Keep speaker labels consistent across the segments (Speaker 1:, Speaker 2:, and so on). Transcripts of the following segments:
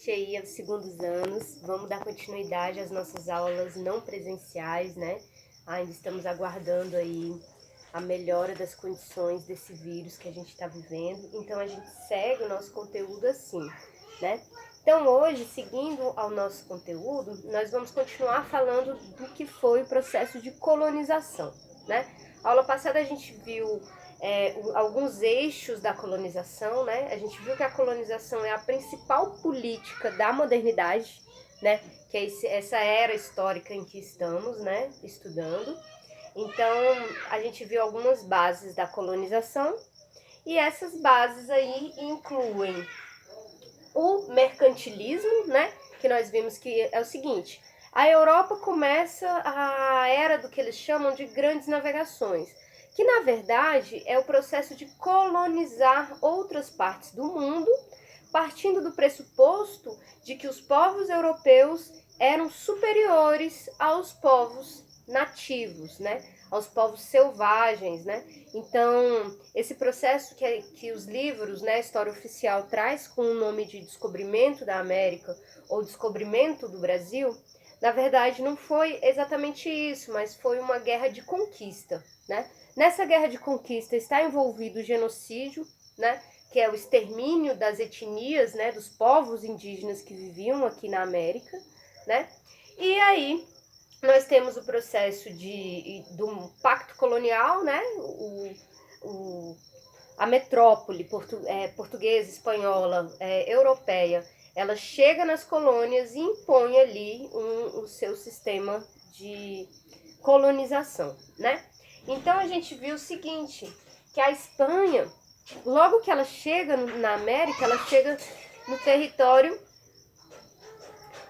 Speaker 1: gente aí aos segundos anos. Vamos dar continuidade às nossas aulas não presenciais, né? Ainda estamos aguardando aí a melhora das condições desse vírus que a gente está vivendo. Então a gente segue o nosso conteúdo assim, né? Então hoje, seguindo ao nosso conteúdo, nós vamos continuar falando do que foi o processo de colonização, né? A aula passada a gente viu alguns eixos da colonização, né? A gente viu que a colonização é a principal política da modernidade, né? Que é essa era histórica em que estamos, né? Estudando. Então, a gente viu algumas bases da colonização e essas bases aí incluem o mercantilismo, né? Que nós vimos que é o seguinte: a Europa começa a era do que eles chamam de grandes navegações, que na verdade é o processo de colonizar outras partes do mundo, partindo do pressuposto de que os povos europeus eram superiores aos povos nativos, né? Aos povos selvagens, né? Então, esse processo que os livros, né, História Oficial traz com o nome de Descobrimento da América ou Descobrimento do Brasil, na verdade não foi exatamente isso, mas foi uma guerra de conquista, né? Nessa guerra de conquista está envolvido o genocídio, né, que é o extermínio das etnias, né, dos povos indígenas que viviam aqui na América, né? E aí nós temos o processo do pacto colonial, né? A metrópole portuguesa, espanhola, europeia, ela chega nas colônias e impõe ali o seu sistema de colonização, né? Então a gente viu o seguinte, que a Espanha, logo que ela chega na América, ela chega no território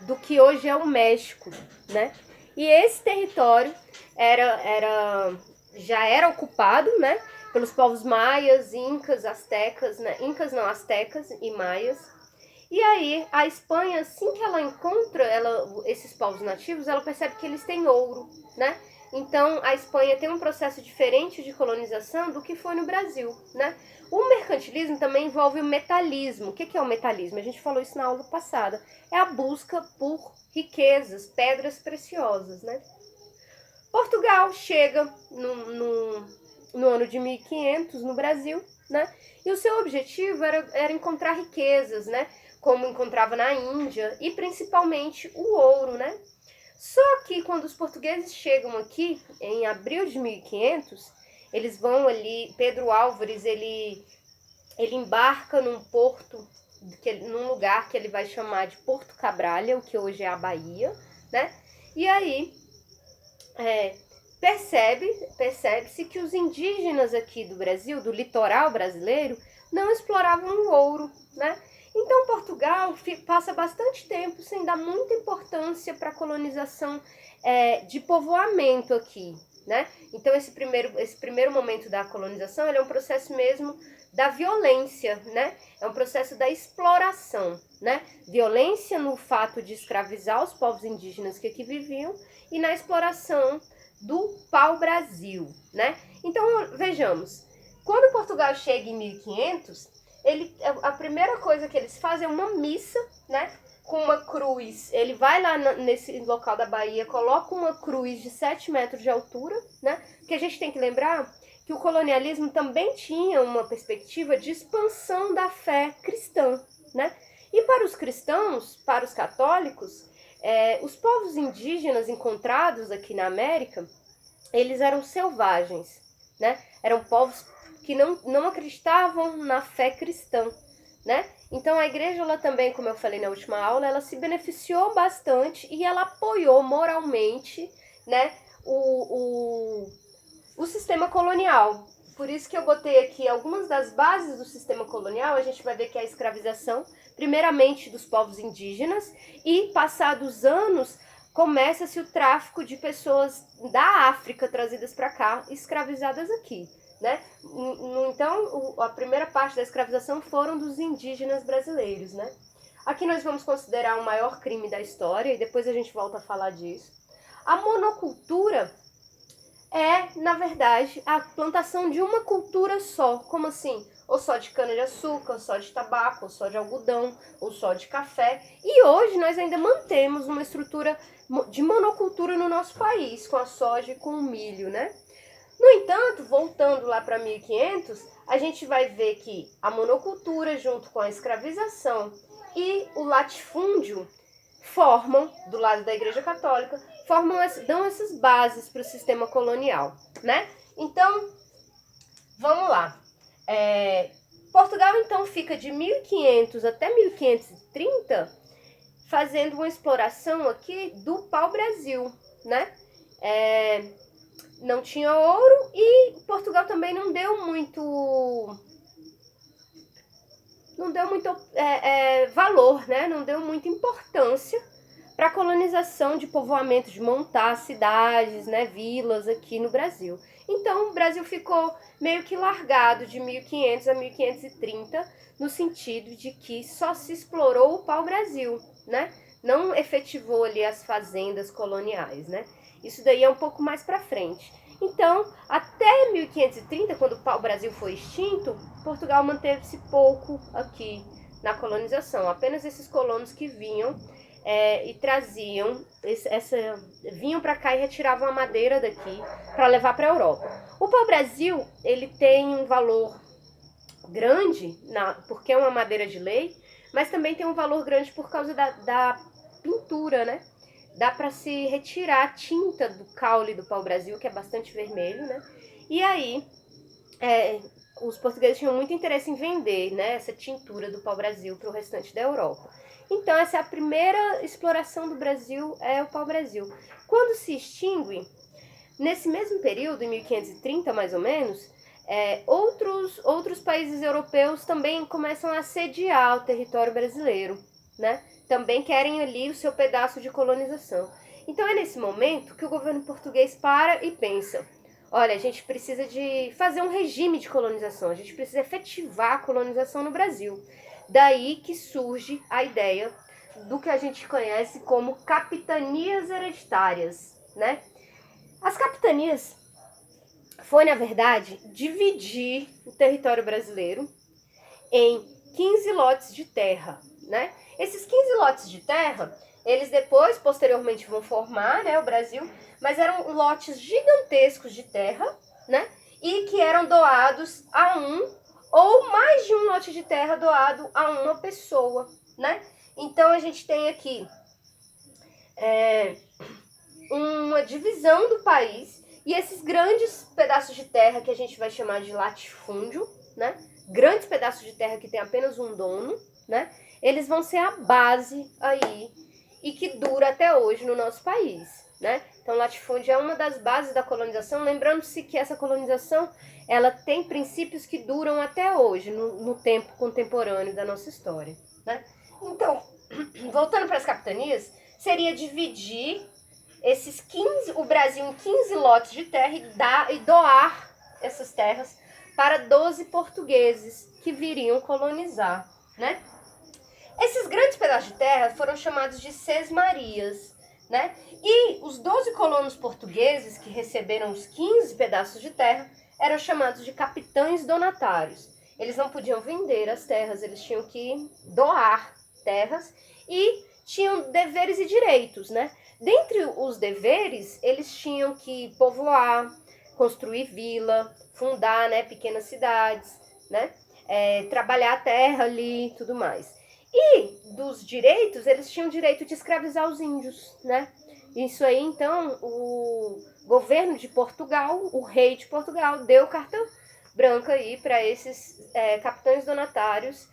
Speaker 1: do que hoje é o México, né? E esse território já era ocupado, né, pelos povos maias, incas, astecas, né? Incas não, astecas e maias. E aí a Espanha, assim que ela encontra esses povos nativos, ela percebe que eles têm ouro, né? Então a Espanha tem um processo diferente de colonização do que foi no Brasil, né? O mercantilismo também envolve o metalismo. O que é o metalismo? A gente falou isso na aula passada. É a busca por riquezas, pedras preciosas, né? Portugal chega no ano de 1500 no Brasil, né? E o seu objetivo era encontrar riquezas, né? Como encontrava na Índia, e principalmente o ouro, né? Só que quando os portugueses chegam aqui, em abril de 1500, eles vão ali, Pedro Álvares, ele embarca num porto, num lugar que ele vai chamar de Porto Cabralha, o que hoje é a Bahia, né? E aí percebe-se que os indígenas aqui do Brasil, do litoral brasileiro, não exploravam o ouro, né? Então Portugal passa bastante tempo sem dar muita importância para a colonização de povoamento aqui, né? Então esse primeiro momento da colonização, ele é um processo mesmo da violência, né? É um processo da exploração, né? Violência no fato de escravizar os povos indígenas que aqui viviam e na exploração do pau-brasil, né? Então vejamos, quando Portugal chega em 1500, a primeira coisa que eles fazem é uma missa, né? Com uma cruz. Ele vai lá nesse local da Bahia, coloca uma cruz de 7 metros de altura, né? Porque a gente tem que lembrar que o colonialismo também tinha uma perspectiva de expansão da fé cristã, né? E para os cristãos, para os católicos, os povos indígenas encontrados aqui na América, eles eram selvagens, né? Eram povos que não acreditavam na fé cristã, né? Então a igreja, ela também, como eu falei na última aula, ela se beneficiou bastante e ela apoiou moralmente, né, o sistema colonial. Por isso que eu botei aqui algumas das bases do sistema colonial. A gente vai ver que é a escravização, primeiramente dos povos indígenas, e passados anos começa-se o tráfico de pessoas da África trazidas para cá, escravizadas aqui, né? Então, a primeira parte da escravização foram dos indígenas brasileiros, né? Aqui nós vamos considerar o maior crime da história, e depois a gente volta a falar disso. A monocultura é, na verdade, a plantação de uma cultura só. Como assim? ou só de cana-de-açúcar, ou só de tabaco, ou só de algodão, ou só de café. E hoje nós ainda mantemos uma estrutura de monocultura no nosso país, com a soja e com o milho, né? No entanto, voltando lá para 1500, a gente vai ver que a monocultura, junto com a escravização e o latifúndio, formam, do lado da Igreja Católica, dão essas bases para o sistema colonial, né? Então, vamos lá. Portugal, então, fica de 1500 até 1530 fazendo uma exploração aqui do pau-brasil, né? Não tinha ouro e Portugal também não deu muito valor, né? Não deu muita importância para a colonização de povoamento, de montar cidades, né, vilas aqui no Brasil. Então, o Brasil ficou meio que largado de 1500 a 1530, no sentido de que só se explorou o pau-brasil, né? Não efetivou ali as fazendas coloniais, né? Isso daí é um pouco mais para frente. Então, até 1530, quando o pau-brasil foi extinto, Portugal manteve-se pouco aqui na colonização. Apenas esses colonos que vinham e traziam, vinham para cá e retiravam a madeira daqui para levar para a Europa. O pau-brasil, ele tem um valor grande, porque é uma madeira de lei, mas também tem um valor grande por causa da pintura, né? Dá para se retirar a tinta do caule do pau-brasil, que é bastante vermelho, né? E aí, os portugueses tinham muito interesse em vender, né, essa tintura do pau-brasil para o restante da Europa. Então, essa é a primeira exploração do Brasil, é o pau-brasil. Quando se extingue, nesse mesmo período, em 1530 mais ou menos, outros países europeus também começam a assediar o território brasileiro, né? Também querem ali o seu pedaço de colonização. Então é nesse momento que o governo português para e pensa: olha, a gente precisa de fazer um regime de colonização, a gente precisa efetivar a colonização no Brasil. Daí que surge a ideia do que a gente conhece como capitanias hereditárias, né? As capitanias foi, na verdade, dividir o território brasileiro em 15 lotes de terra, né? Esses 15 lotes de terra, eles depois, posteriormente, vão formar, né, o Brasil, mas eram lotes gigantescos de terra, né? E que eram doados a ou mais de um lote de terra doado a uma pessoa, né? Então, a gente tem aqui uma divisão do país, e esses grandes pedaços de terra que a gente vai chamar de latifúndio, né? Grandes pedaços de terra que tem apenas um dono, né? Eles vão ser a base aí e que dura até hoje no nosso país, né? Então, latifúndio é uma das bases da colonização, lembrando-se que essa colonização, ela tem princípios que duram até hoje, no tempo contemporâneo da nossa história, né? Então, voltando para as capitanias, seria dividir o Brasil em 15 lotes de terra e doar essas terras para 12 portugueses que viriam colonizar, né? Esses grandes pedaços de terra foram chamados de sesmarias, né? E os 12 colonos portugueses que receberam os 15 pedaços de terra eram chamados de capitães donatários. Eles não podiam vender as terras, eles tinham que doar terras e tinham deveres e direitos, né? Dentre os deveres, eles tinham que povoar, construir vila, fundar, né, pequenas cidades, né? Trabalhar a terra ali e tudo mais. E dos direitos, eles tinham o direito de escravizar os índios, né? Isso aí, então, o governo de Portugal, o rei de Portugal, deu carta branca aí para esses capitães donatários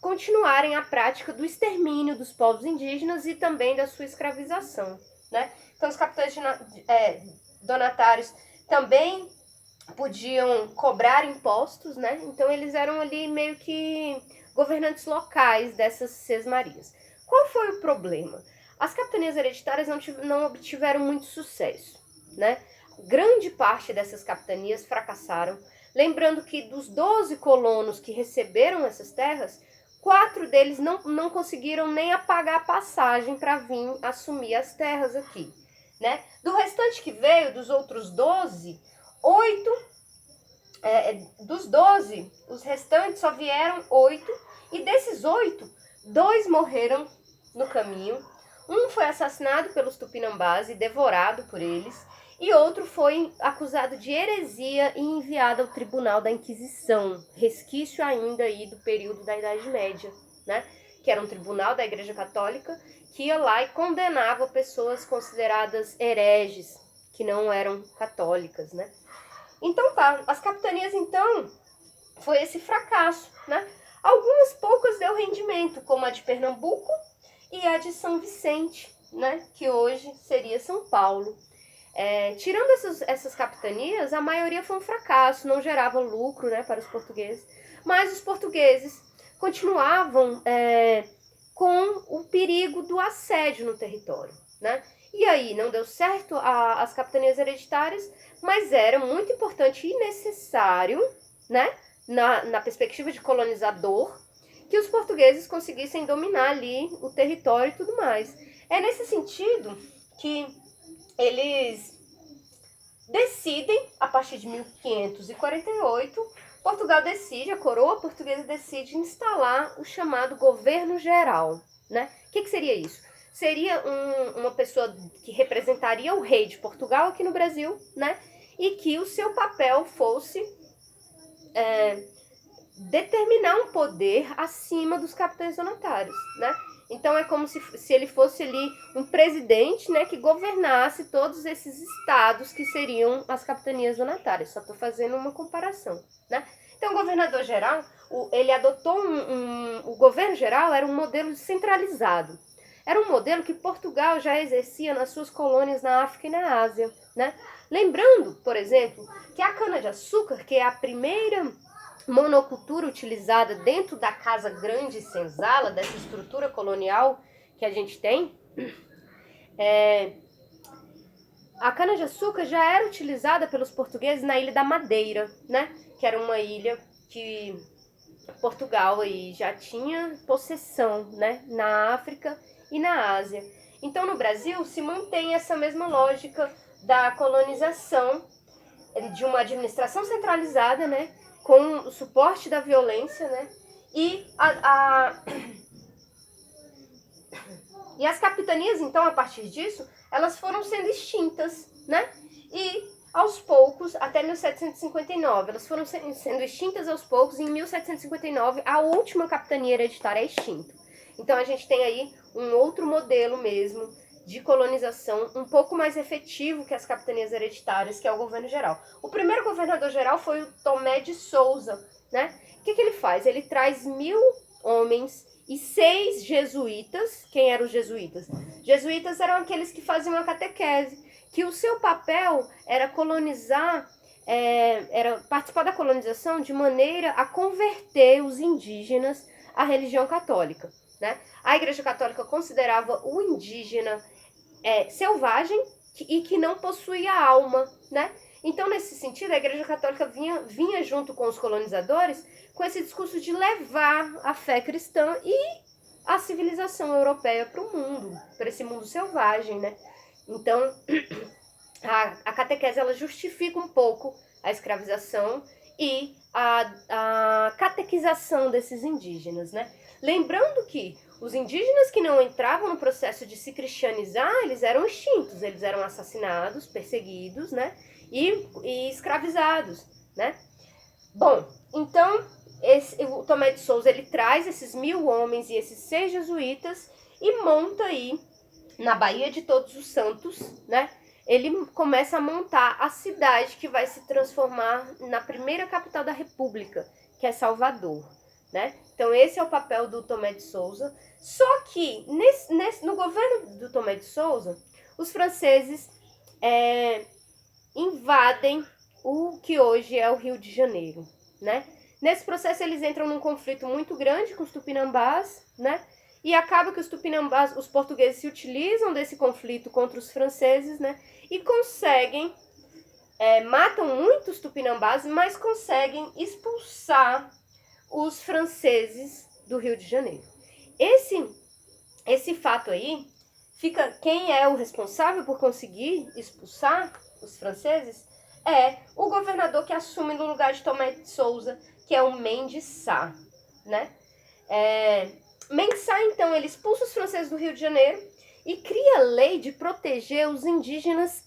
Speaker 1: continuarem a prática do extermínio dos povos indígenas e também da sua escravização, né? Então, os capitães donatários também podiam cobrar impostos, né? Então, eles eram ali meio que governantes locais dessas sesmarias. Qual foi o problema? As capitanias hereditárias não obtiveram muito sucesso, né? Grande parte dessas capitanias fracassaram. Lembrando que dos 12 colonos que receberam essas terras, 4 deles não conseguiram nem pagar a passagem para vir assumir as terras aqui, né? Do restante que veio, dos outros 12, 8 dos 12, os restantes só vieram 8, e desses 8, 2 morreram no caminho. Um foi assassinado pelos tupinambás e devorado por eles, e outro foi acusado de heresia e enviado ao Tribunal da Inquisição, resquício ainda aí do período da Idade Média, né? Que era um tribunal da Igreja Católica que ia lá e condenava pessoas consideradas hereges, que não eram católicas, né? Então tá, as capitanias então foi esse fracasso, né? Algumas poucas deu rendimento, como a de Pernambuco e a de São Vicente, né? Que hoje seria São Paulo. Tirando essas capitanias, a maioria foi um fracasso, não gerava lucro, né, para os portugueses, mas os portugueses continuavam com o perigo do assédio no território, né? E aí não deu certo as capitanias hereditárias, mas era muito importante e necessário, né, na perspectiva de colonizador, que os portugueses conseguissem dominar ali o território e tudo mais. É nesse sentido que eles decidem, a partir de 1548, Portugal decide, a coroa portuguesa decide instalar o chamado governo geral, né? O que seria isso? Seria uma pessoa que representaria o rei de Portugal aqui no Brasil, né? E que o seu papel fosse determinar um poder acima dos capitães donatários, né? Então é como se ele fosse ali um presidente, né, que governasse todos esses estados que seriam as capitanias donatárias. Só estou fazendo uma comparação, né? Então o governador geral, ele adotou o governo geral era um modelo centralizado. Era um modelo que Portugal já exercia nas suas colônias na África e na Ásia, né? Lembrando, por exemplo, que a cana-de-açúcar, que é a primeira monocultura utilizada dentro da casa grande e senzala, dessa estrutura colonial que a gente tem, a cana-de-açúcar já era utilizada pelos portugueses na Ilha da Madeira, né? Que era uma ilha que Portugal aí já tinha possessão, né? Na África e na Ásia. Então no Brasil se mantém essa mesma lógica da colonização, de uma administração centralizada, né? Com o suporte da violência, né? E as capitanias, então, a partir disso, elas foram sendo extintas, né? E, aos poucos, até 1759, elas foram sendo extintas aos poucos, e em 1759, a última capitania hereditária é extinta. Então, a gente tem aí um outro modelo mesmo de colonização um pouco mais efetivo que as capitanias hereditárias, que é o governo geral. O primeiro governador geral foi o Tomé de Souza, né? O que ele faz? Ele traz 1000 homens e 6 jesuítas. Quem eram os jesuítas? Jesuítas eram aqueles que faziam a catequese, que o seu papel era colonizar, era participar da colonização de maneira a converter os indígenas à religião católica, né? A Igreja Católica considerava o indígena selvagem e que não possuía alma, né? Então, nesse sentido, a Igreja Católica vinha junto com os colonizadores com esse discurso de levar a fé cristã e a civilização europeia para o mundo, para esse mundo selvagem, né? Então, a catequese, ela justifica um pouco a escravização e a catequização desses indígenas, né? Lembrando que os indígenas que não entravam no processo de se cristianizar, eles eram extintos, eles eram assassinados, perseguidos, né? E escravizados, né? Bom, então, o Tomé de Souza, ele traz esses 1000 homens e esses 6 jesuítas e monta aí, na Baía de Todos os Santos, né? Ele começa a montar a cidade que vai se transformar na primeira capital da República, que é Salvador, né? Então esse é o papel do Tomé de Souza. Só que no governo do Tomé de Souza, os franceses invadem o que hoje é o Rio de Janeiro, né? Nesse processo eles entram num conflito muito grande com os tupinambás, né? E acaba que os tupinambás, os portugueses se utilizam desse conflito contra os franceses, né? E conseguem, matam muitos tupinambás, mas conseguem expulsar os franceses do Rio de Janeiro. Esse fato aí, quem é o responsável por conseguir expulsar os franceses É o governador que assume no lugar de Tomé de Souza, que é o Mendes Sá, né? Mendes Sá, então, ele expulsa os franceses do Rio de Janeiro e cria a lei de proteger os indígenas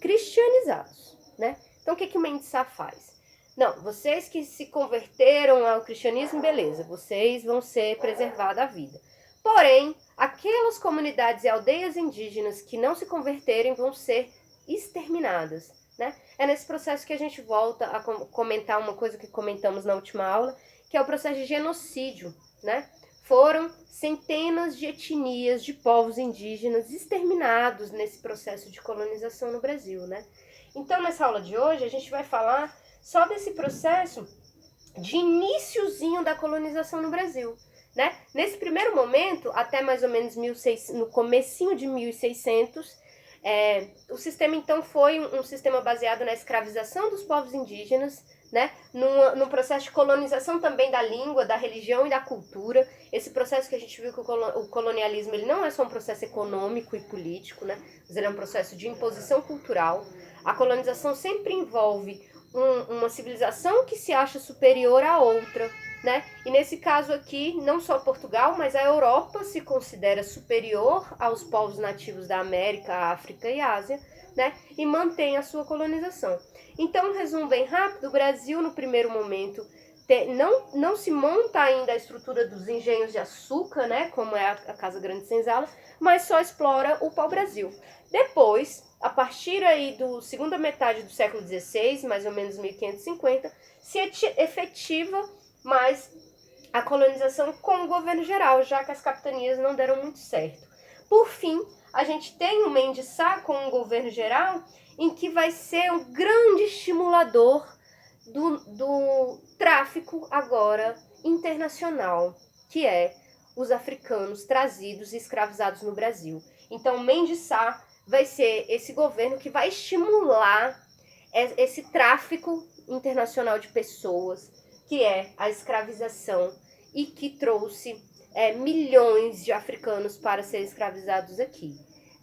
Speaker 1: cristianizados, né? Então, o que o Mendes Sá faz? Não, vocês que se converteram ao cristianismo, beleza, vocês vão ser preservados a vida. Porém, aquelas comunidades e aldeias indígenas que não se converterem vão ser exterminadas, né? É nesse processo que a gente volta a comentar uma coisa que comentamos na última aula, que é o processo de genocídio, né? Foram centenas de etnias de povos indígenas exterminados nesse processo de colonização no Brasil, né? Então, nessa aula de hoje, a gente vai falar só desse processo de iniciozinho da colonização no Brasil, né? Nesse primeiro momento, até mais ou menos no comecinho de 1600, o sistema então foi um sistema baseado na escravização dos povos indígenas, né? Num processo de colonização também da língua, da religião e da cultura. Esse processo que a gente viu que o colonialismo ele não é só um processo econômico e político, né? Mas ele é um processo de imposição cultural. A colonização sempre envolve uma civilização que se acha superior à outra, né? E nesse caso aqui, não só Portugal, mas a Europa se considera superior aos povos nativos da América, África e Ásia, né? E mantém a sua colonização. Então, um resumo bem rápido, o Brasil, no primeiro momento, não se monta ainda a estrutura dos engenhos de açúcar, né? Como é a Casa Grande Senzala, mas só explora o pau-brasil. Depois, a partir aí da segunda metade do século XVI, mais ou menos 1550, se efetiva mais a colonização com o governo geral, já que as capitanias não deram muito certo. Por fim, a gente tem o Mendes Sá com um governo geral em que vai ser um grande estimulador do tráfico agora internacional, que é os africanos trazidos e escravizados no Brasil. Então, Mendes Sá vai ser esse governo que vai estimular esse tráfico internacional de pessoas, que é a escravização e que trouxe milhões de africanos para serem escravizados aqui,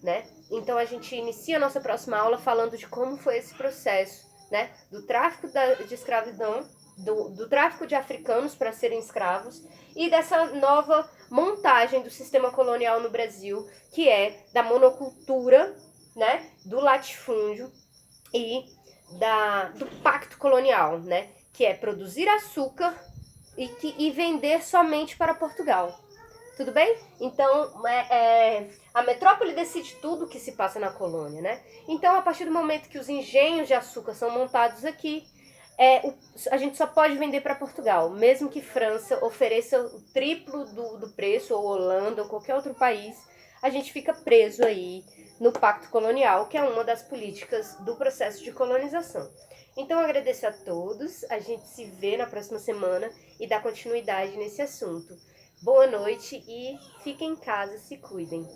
Speaker 1: né? Então a gente inicia a nossa próxima aula falando de como foi esse processo, né? Do tráfico de escravidão, do tráfico de africanos para serem escravos e dessa nova montagem do sistema colonial no Brasil, que é da monocultura, né? Do latifúndio e do pacto colonial, né? Que é produzir açúcar e vender somente para Portugal. Tudo bem? Então, a metrópole decide tudo o que se passa na colônia, né? Então, a partir do momento que os engenhos de açúcar são montados aqui, a gente só pode vender para Portugal, mesmo que França ofereça o triplo do preço, ou Holanda, ou qualquer outro país, a gente fica preso aí no pacto colonial, que é uma das políticas do processo de colonização. Então, eu agradeço a todos, a gente se vê na próxima semana e dá continuidade nesse assunto. Boa noite e fiquem em casa, se cuidem.